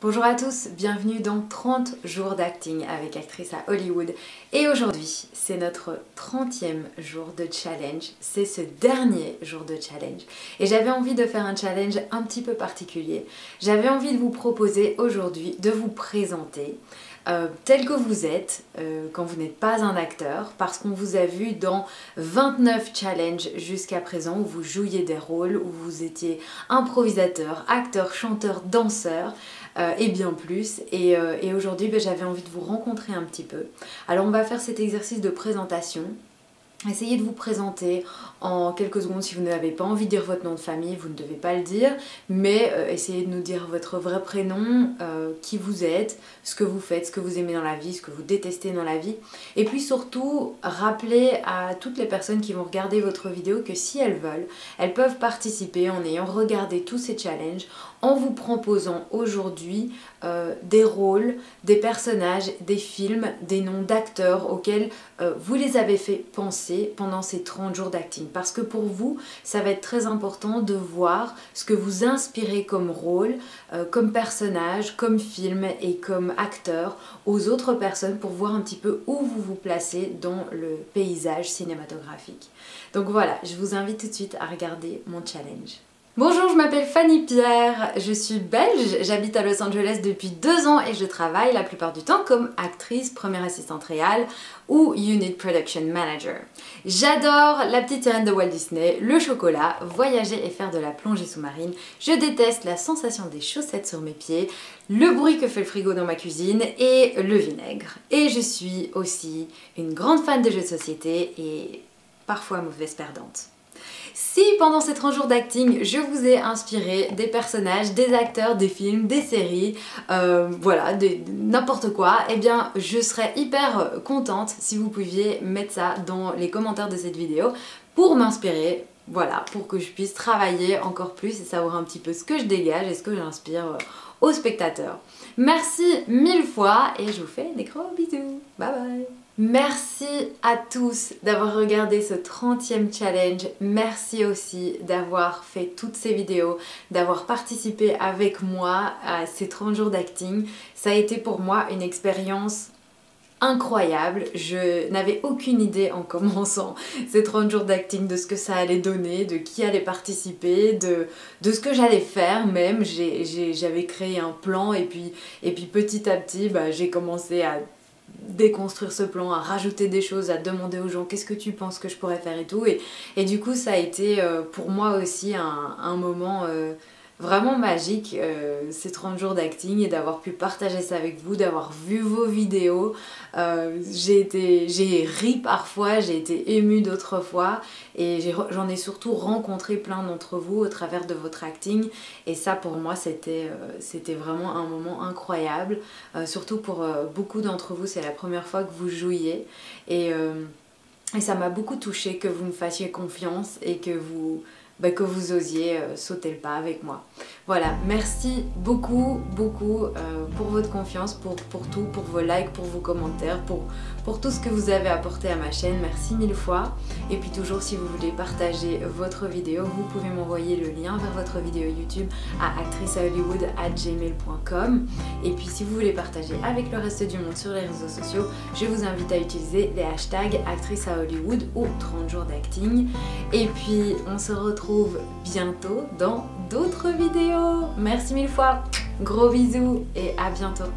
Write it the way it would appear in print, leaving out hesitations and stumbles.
Bonjour à tous, bienvenue dans 30 jours d'acting avec Actrice à Hollywood. Et aujourd'hui, c'est notre 30e jour de challenge, c'est ce dernier jour de challenge. Et j'avais envie de faire un challenge un petit peu particulier. J'avais envie de vous proposer aujourd'hui de vous présenter tel que vous êtes quand vous n'êtes pas un acteur, parce qu'on vous a vu dans 29 challenges jusqu'à présent où vous jouiez des rôles, où vous étiez improvisateur, acteur, chanteur, danseur et bien plus. Et aujourd'hui j'avais envie de vous rencontrer un petit peu. Alors on va faire cet exercice de présentation. Essayez de vous présenter en quelques secondes. Si vous n'avez pas envie de dire votre nom de famille, vous ne devez pas le dire, mais essayez de nous dire votre vrai prénom, qui vous êtes, ce que vous faites, ce que vous aimez dans la vie, ce que vous détestez dans la vie. Et puis surtout, rappelez à toutes les personnes qui vont regarder votre vidéo que si elles veulent, elles peuvent participer en ayant regardé tous ces challenges, en vous proposant aujourd'hui des rôles, des personnages, des films, des noms d'acteurs auxquels vous les avez fait penser pendant ces 30 jours d'acting. Parce que pour vous, ça va être très important de voir ce que vous inspirez comme rôle, comme personnage, comme film et comme acteur aux autres personnes pour voir un petit peu où vous vous placez dans le paysage cinématographique. Donc voilà, je vous invite tout de suite à regarder mon challenge. Bonjour, je m'appelle Fanny Pierre, je suis belge, j'habite à Los Angeles depuis 2 ans et je travaille la plupart du temps comme actrice, première assistante réelle ou Unit Production Manager. J'adore la petite sirène de Walt Disney, le chocolat, voyager et faire de la plongée sous-marine. Je déteste la sensation des chaussettes sur mes pieds, le bruit que fait le frigo dans ma cuisine et le vinaigre. Et je suis aussi une grande fan de jeux de société et parfois mauvaise perdante. Si pendant ces 30 jours d'acting, je vous ai inspiré des personnages, des acteurs, des films, des séries, voilà, n'importe quoi, eh bien je serais hyper contente si vous pouviez mettre ça dans les commentaires de cette vidéo pour m'inspirer, voilà, pour que je puisse travailler encore plus et savoir un petit peu ce que je dégage et ce que j'inspire aux spectateurs. Merci 1000 fois et je vous fais des gros bisous. Bye bye. Merci à tous d'avoir regardé ce 30e challenge. Merci aussi d'avoir fait toutes ces vidéos, d'avoir participé avec moi à ces 30 jours d'acting. Ça a été pour moi une expérience incroyable. Je n'avais aucune idée en commençant ces 30 jours d'acting de ce que ça allait donner, de qui allait participer, de ce que j'allais faire même. J'avais créé un plan et puis petit à petit j'ai commencé à déconstruire ce plan, à rajouter des choses, à demander aux gens qu'est-ce que tu penses que je pourrais faire et tout. Et du coup ça a été pour moi aussi un moment vraiment magique, ces 30 jours d'acting et d'avoir pu partager ça avec vous, d'avoir vu vos vidéos. J'ai ri parfois, j'ai été émue d'autres fois et j'en ai surtout rencontré plein d'entre vous au travers de votre acting et ça pour moi c'était vraiment un moment incroyable, surtout pour beaucoup d'entre vous c'est la première fois que vous jouiez et ça m'a beaucoup touchée que vous me fassiez confiance et que vous osiez sauter le pas avec moi. Voilà, merci beaucoup pour votre confiance, pour tout, pour vos likes, pour vos commentaires, pour tout ce que vous avez apporté à ma chaîne. Merci 1000 fois. Et puis toujours, si vous voulez partager votre vidéo, vous pouvez m'envoyer le lien vers votre vidéo YouTube à actriceahollywood@gmail.com. Et puis si vous voulez partager avec le reste du monde sur les réseaux sociaux, je vous invite à utiliser les hashtags actrice à Hollywood ou 30 jours d'acting. Et puis on se retrouve bientôt dans d'autres vidéos. Merci 1000 fois, gros bisous et à bientôt.